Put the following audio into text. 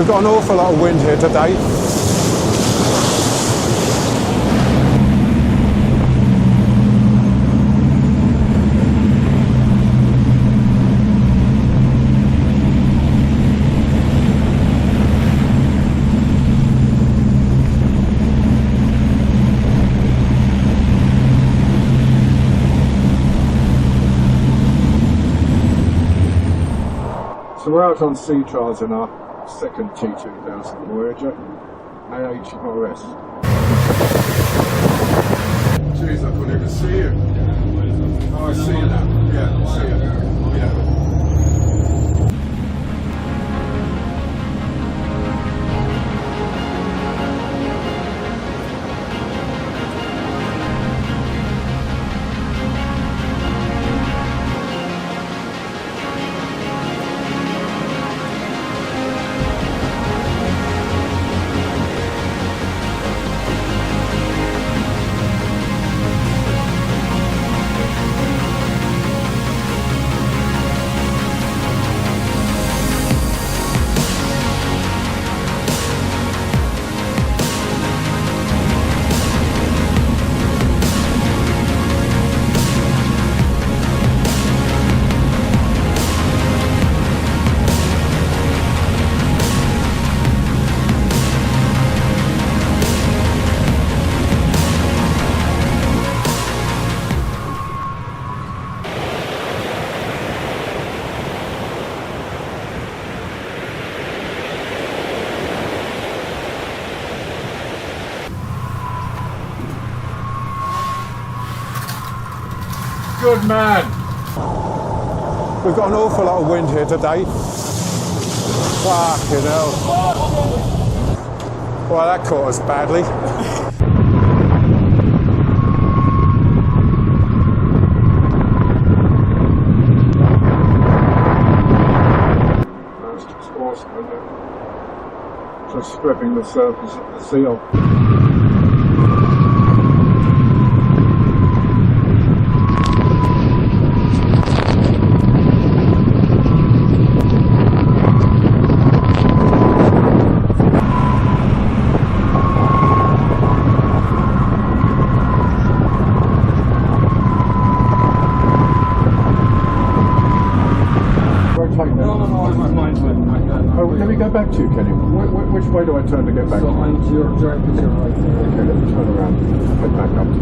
We've got an awful lot of wind here today. So we're out on sea trials in our second T-2000 Voyager A'H'R'S. Jeez, I couldn't even see you. Oh, I see you now. Yeah, I see you. Yeah. Good man. We've got an awful lot of wind here today. Fucking hell. Well, that caught us badly. That's just awesome, isn't it? Just stripping the surface of the seal. Oh, let me go back to you, Kenny. Which way do I turn to get back? So I'm to your right. Okay, let me turn around. Head back up to